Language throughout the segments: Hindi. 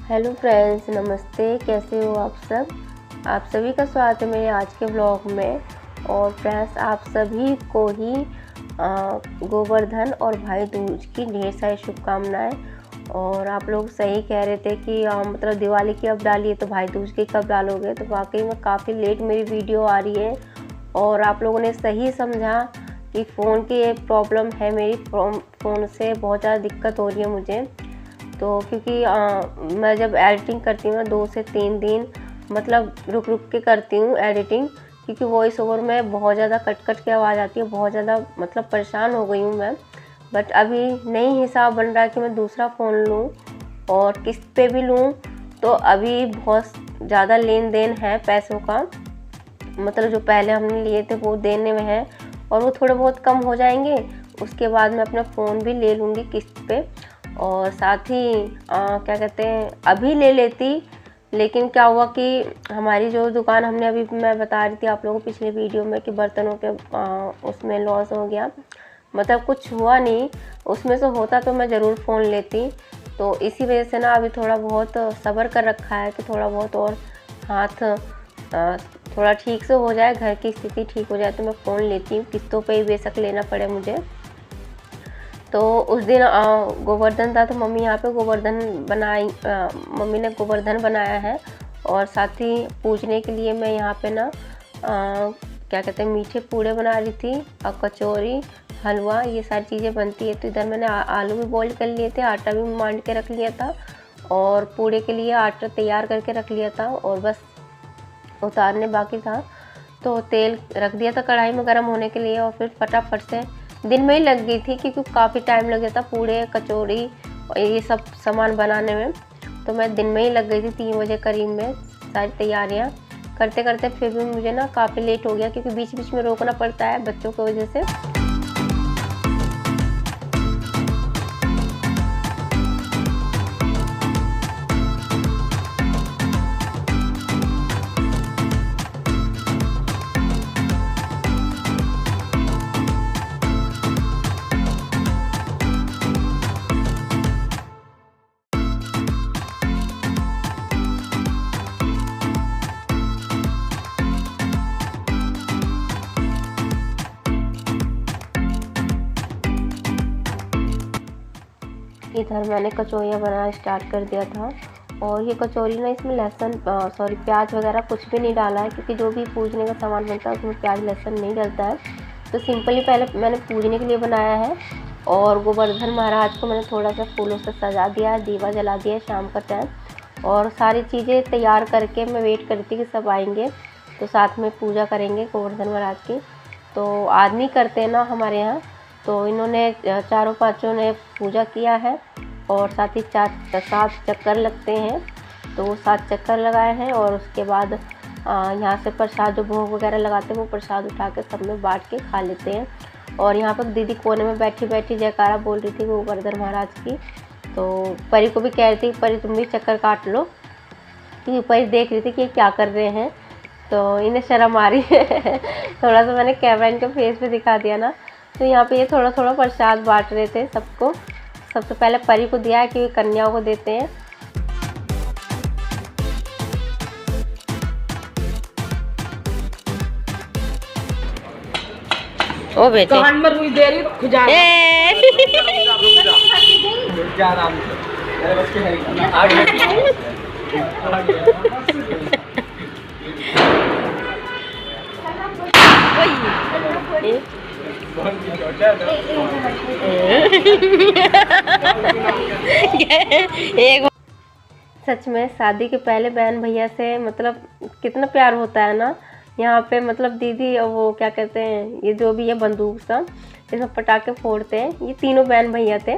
हेलो फ्रेंड्स, नमस्ते। कैसे हो आप सब? आप सभी का स्वागत है मेरे आज के ब्लॉग में। और फ्रेंड्स, आप सभी को ही गोवर्धन और भाई दूज की ढेर सारी शुभकामनाएं। और आप लोग सही कह रहे थे कि मतलब दिवाली की अब डालिए तो भाई दूज की कब डालोगे। तो वाकई में काफ़ी लेट मेरी वीडियो आ रही है और आप लोगों ने सही समझा कि फ़ोन की एक प्रॉब्लम है। मेरी फ़ोन से बहुत ज़्यादा दिक्कत हो रही है मुझे। तो क्योंकि मैं जब एडिटिंग करती हूँ 2 से 3 दिन मतलब रुक के करती हूँ एडिटिंग, क्योंकि वॉइस ओवर में बहुत ज़्यादा कट की आवाज़ आती है। बहुत ज़्यादा मतलब परेशान हो गई हूँ मैं। बट अभी नहीं हिसाब बन रहा है कि मैं दूसरा फ़ोन लूँ और किस्त पे भी लूँ। तो अभी बहुत ज़्यादा लेन देन है पैसों का, मतलब जो पहले हमने लिए थे वो देने में है और वो थोड़े बहुत कम हो जाएंगे। उसके बाद मैं अपना फ़ोन भी ले लूँगी किस्त पे। और साथ ही क्या कहते हैं, अभी ले लेती, लेकिन क्या हुआ कि हमारी जो दुकान हमने अभी मैं बता रही थी आप लोगों को पिछले वीडियो में कि बर्तनों के उसमें लॉस हो गया। मतलब कुछ हुआ नहीं, उसमें से होता तो मैं ज़रूर फ़ोन लेती। तो इसी वजह से ना अभी थोड़ा बहुत सब्र कर रखा है कि थोड़ा बहुत और हाथ थोड़ा ठीक से हो जाए, घर की स्थिति ठीक हो जाए तो मैं फ़ोन लेती हूँ। किस्तों पे ही बेशक लेना पड़े मुझे। तो उस दिन गोवर्धन था तो मम्मी यहाँ पे गोवर्धन बनाई, मम्मी ने गोवर्धन बनाया है। और साथ ही पूजने के लिए मैं यहाँ पे ना क्या कहते हैं, मीठे पूड़े बना रही थी और कचौरी, हलवा, ये सारी चीज़ें बनती है। तो इधर मैंने आलू भी बॉईल कर लिए थे, आटा भी मांड के रख लिया था और पूड़े के लिए आटा तैयार करके रख लिया था और बस उतारने बाकी था। तो तेल रख दिया था कढ़ाई में गर्म होने के लिए और फिर फटाफट से दिन में ही लग गई थी, क्योंकि काफ़ी टाइम लग गया था पूड़े, कचौड़ी और ये सब सामान बनाने में। तो मैं दिन में ही लग गई थी 3 बजे करीब में सारी तैयारियां करते करते। फिर भी मुझे ना काफ़ी लेट हो गया, क्योंकि बीच बीच में रोकना पड़ता है बच्चों की वजह से। इधर मैंने कचौरियाँ बनाना स्टार्ट कर दिया था। और ये कचौरी ना, इसमें लहसुन प्याज वगैरह कुछ भी नहीं डाला है, क्योंकि जो भी पूजने का सामान बनता है उसमें प्याज लहसुन नहीं डलता है। तो सिंपली पहले मैंने पूजने के लिए बनाया है। और गोवर्धन महाराज को मैंने थोड़ा सा फूलों से सजा दिया है, दीवा जला दिया है शाम का टाइम। और सारी चीज़ें तैयार करके मैं वेट करती कि सब आएंगे तो साथ में पूजा करेंगे गोवर्धन महाराज की। तो आदमी करते हैं ना हमारे यहाँ, तो इन्होंने चारों पाँचों ने पूजा किया है। और साथ ही 7 चक्कर लगते हैं, तो वो 7 चक्कर लगाए हैं। और उसके बाद यहाँ से प्रसाद जो भोग वगैरह लगाते हैं वो प्रसाद उठा के सब में बांट के खा लेते हैं। और यहाँ पर दीदी कोने में बैठी बैठी जयकारा बोल रही थी गोवर्धन महाराज की। तो परी को भी कह रही थी, परी तुम भी चक्कर काट लो, क्योंकि परी देख रही थी कि ये क्या कर रहे हैं। तो इन्हें शर्म आ रही है थोड़ा सा मैंने कैमरा इनके फेस पे दिखा दिया ना। तो यहाँ पे ये थोड़ा थोड़ा प्रसाद बांट रहे थे सबको। सबसे पहले परी को दिया है, क्योंकि कन्याओं को देते हैं। ओ बेटे सच में शादी के पहले बहन भैया से मतलब कितना प्यार होता है ना। यहाँ पे मतलब दीदी और वो क्या कहते हैं, ये जो भी है बंदूक सब, इसमें पटाखे फोड़ते हैं। ये तीनों बहन भैया थे।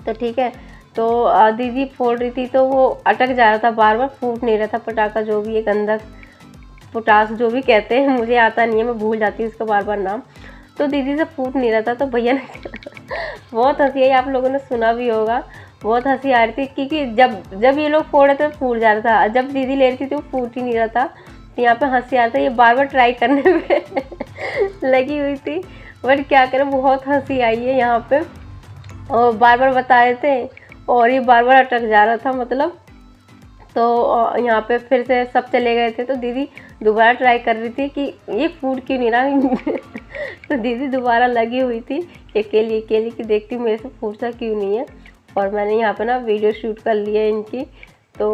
तो ठीक है, तो दीदी फोड़ रही थी तो वो अटक जा रहा था, बार बार फूट नहीं रहा था पटाखा। जो भी है गंधक पोटास जो भी कहते हैं, मुझे आता नहीं है, मैं भूल जाती हूँ इसका बार बार नाम। तो दीदी से फूट नहीं रहा था, तो भैया ने बहुत हंसी आई, आप लोगों ने सुना भी होगा। बहुत हंसी आ रही थी, क्योंकि जब ये लोग फोड़ रहे थे फूट जा रहा था, जब दीदी ले रही थी तो फूट ही नहीं रहा था। तो यहाँ पे हंसी आ रहा था, ये बार बार ट्राई करने में लगी हुई थी। बट क्या करें, बहुत हंसी आई है यहाँ पे। और बार बार बता रहे थे और ये बार बार अटक जा रहा था, मतलब यहाँ पे फिर से सब चले गए थे, तो दीदी दोबारा ट्राई कर रही थी कि ये फूड क्यों नहीं रहा। तो दीदी दोबारा लगी हुई थी अकेली अकेली कि देखती मेरे से फूटता क्यों नहीं है। और मैंने यहाँ पे ना वीडियो शूट कर लिया इनकी। तो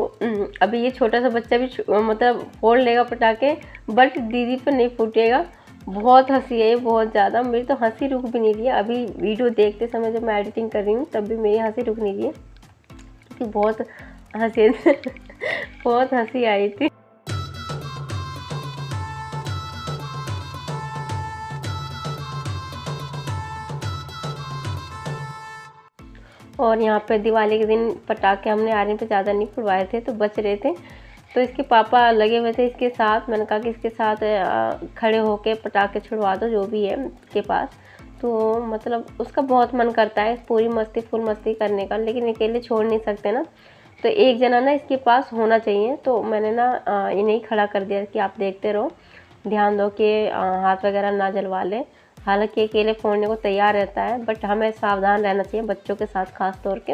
अभी ये छोटा सा बच्चा भी मतलब फोड़ लेगा पटाखे, बट दीदी पे नहीं फूटेगा। बहुत हंसी है, बहुत ज़्यादा। मेरी तो हंसी रुक भी नहीं रही है। अभी वीडियो देखते समय जब मैं एडिटिंग कर रही हूँ तब भी मेरी हंसी रुक नहीं रही है, क्योंकि बहुत हंसी बहुत हंसी आई थी। और यहाँ पे दिवाली के दिन पटाखे हमने आर्यन पे ज़्यादा नहीं फुलवाए थे, तो बच रहे थे। तो इसके पापा लगे हुए थे इसके साथ। मैंने कहा कि इसके साथ खड़े होके पटाखे छुड़वा दो जो भी है इसके पास। तो मतलब उसका बहुत मन करता है पूरी मस्ती फुल मस्ती करने का, लेकिन अकेले छोड़ नहीं सकते ना, तो एक जना ना इसके पास होना चाहिए। तो मैंने ना इन्हें खड़ा कर दिया कि आप देखते रहो, ध्यान दो कि हाथ वगैरह ना जलवा ले। हालांकि अकेले फोड़ने को तैयार रहता है, बट हमें सावधान रहना चाहिए बच्चों के साथ खास तौर के।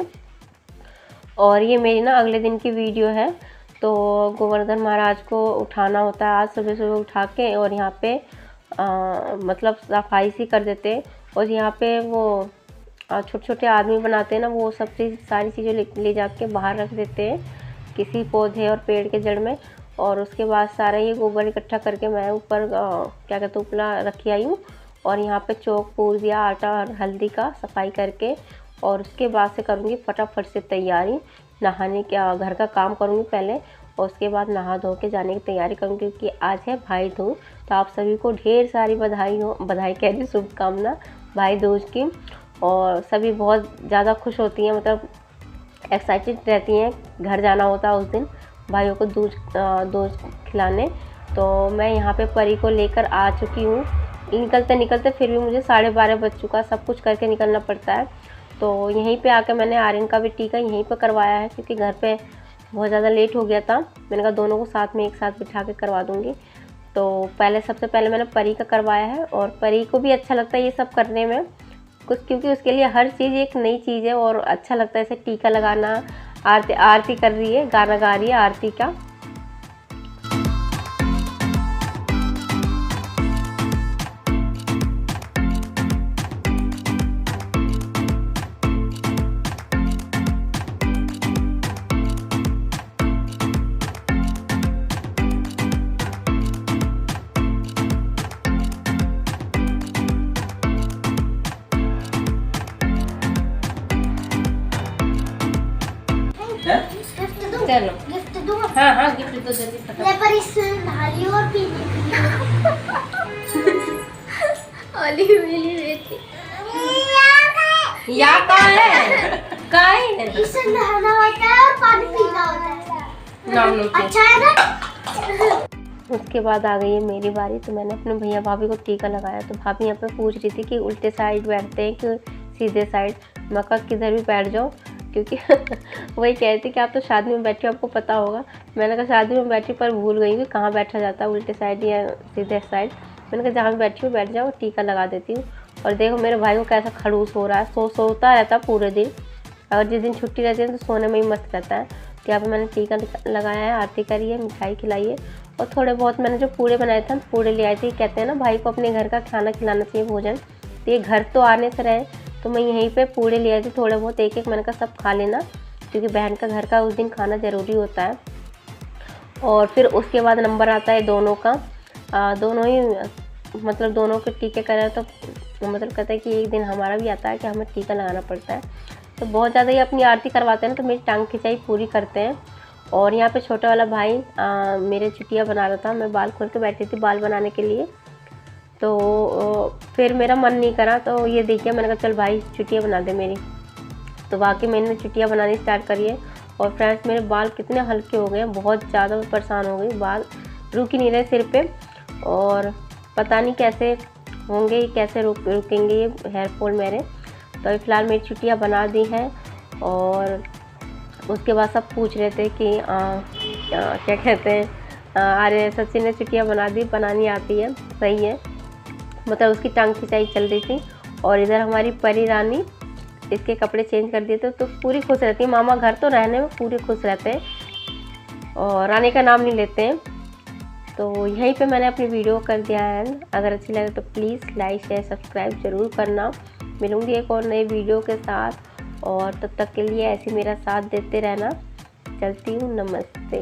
और ये मेरी ना अगले दिन की वीडियो है। तो गोवर्धन महाराज को उठाना होता है आज सुबह सुबह उठा के, और यहाँ पे मतलब सफाई सी कर देते हैं। और यहाँ पे वो छोटे छोटे आदमी बनाते हैं ना, वो सब चीज़ सारी चीज़ें ले जाके बाहर रख देते हैं किसी पौधे और पेड़ के जड़ में। और उसके बाद सारा ये गोबर इकट्ठा करके मैं ऊपर क्या कहते हैं उपला रखी आई हूँ। और यहाँ पे चौक पूर दिया, आटा और हल्दी का सफाई करके, और उसके बाद से करूँगी फटाफट से तैयारी नहाने के। घर का काम करूँगी पहले, और उसके बाद नहा धो के जाने की तैयारी करूँगी, क्योंकि आज है भाई दूज। तो आप सभी को ढेर सारी बधाई कह रही, शुभकामना भाई दूज की। और सभी बहुत ज़्यादा खुश होती हैं, मतलब एक्साइटेड रहती हैं। घर जाना होता है उस दिन भाइयों को दूज खिलाने। तो मैं यहाँ पे परी को लेकर आ चुकी हूँ। निकलते निकलते फिर भी मुझे 12:30 बज चुका, सब कुछ करके निकलना पड़ता है। तो यहीं पे आकर मैंने आर्यन का भी टीका यहीं पे करवाया है, क्योंकि घर पे बहुत ज़्यादा लेट हो गया था। मैंने कहा दोनों को साथ में एक साथ बिठा के करवा दूँगी। तो सबसे पहले मैंने परी का करवाया है, और परी को भी अच्छा लगता है ये सब करने में कुछ, क्योंकि उसके लिए हर चीज़ एक नई चीज़ है और अच्छा लगता है इसे टीका लगाना। आरती कर रही है, गाना गा रही है आरती का। चलो गिफ्ट दूँ? हाँ हाँ गिफ्ट तो जल्दी ले पर इसमें ढाली और पीने के लिए ओली मिली रहती या कहाँ है इसमें नहाना होता है और पानी पीना होता है। अच्छा है ना। उसके बाद आ गई है मेरी बारी। तो मैंने अपने भैया भाभी को टीका लगाया। तो भाभी यहाँ पे पूछ रही थी कि उल्टे साइड बैठते हैं कि सीधे साइड। मैं कहा किधर भी बैठ जाओ, क्योंकि वही कह रही थी कि आप तो शादी में बैठे हो, आपको पता होगा। मैंने कहा शादी में बैठी पर भूल गई कि कहाँ बैठा जाता है, उल्टे साइड या सीधे साइड। मैंने कहा जहाँ भी बैठी हूँ बैठ जाओ, टीका लगा देती हूँ। और देखो मेरे भाई को कैसा खड़ूस हो रहा है, सोता रहता है पूरे दिन। अगर जिस दिन छुट्टी रहती है तो सोने में ही मस्त रहता है। तो यहाँ पर मैंने टीका लगाया है, आरती करी है, मिठाई खिलाई है, और थोड़े बहुत मैंने जो पूड़े बनाए थे, पूड़े ले आए थे। कहते हैं ना भाई को अपने घर का खाना खिलाना चाहिए, भोजन। तो ये घर तो आने से रहे, तो मैं यहीं पे पूड़े ले आई थी थोड़े बहुत, एक एक। मैंने कहा सब खा लेना, क्योंकि बहन का घर का उस दिन खाना ज़रूरी होता है। और फिर उसके बाद नंबर आता है दोनों का। दोनों ही मतलब दोनों के टीके करें तो मतलब कहते हैं कि एक दिन हमारा भी आता है कि हमें टीका लगाना पड़ता है। तो बहुत ज़्यादा ये अपनी आरती करवाते हैं ना, तो मेरी टांग खिंचाई पूरी करते हैं। और यहाँ पे छोटा वाला भाई मेरे चुटिया बना रहा था। मैं बाल खोल के बैठी थी बाल बनाने के लिए। तो फिर मेरा मन नहीं करा, तो ये देखिए मैंने कहा चल भाई चुटिया बना दे मेरी। तो वाकई मैंने चुटिया बनानी स्टार्ट करी है। और फ्रेंड्स मेरे बाल कितने हल्के हो गए हैं, बहुत ज़्यादा परेशान हो गई। बाल रुक ही नहीं रहे सिर पे, और पता नहीं कैसे होंगे, कैसे रुकेंगे ये हेयर फॉल मेरे। तो अभी फ़िलहाल मेरी चुटिया बना दी है। और उसके बाद सब पूछ रहे थे कि क्या कहते हैं, अरे सचिन ने चुटिया बना दी, बनानी आती है, सही है। मतलब उसकी टांग खिंचाई चल रही थी। और इधर हमारी परी रानी इसके कपड़े चेंज कर दिए थे, तो पूरी खुश रहती है। मामा घर तो रहने में पूरे खुश रहते हैं। और रानी का नाम नहीं लेते हैं। तो यहीं पे मैंने अपनी वीडियो कर दिया है। अगर अच्छी लगे तो प्लीज़ लाइक शेयर सब्सक्राइब ज़रूर करना। मिलूँगी एक और नई वीडियो के साथ, और तब तक के लिए ऐसे मेरा साथ देते रहना। चलती हूँ, नमस्ते।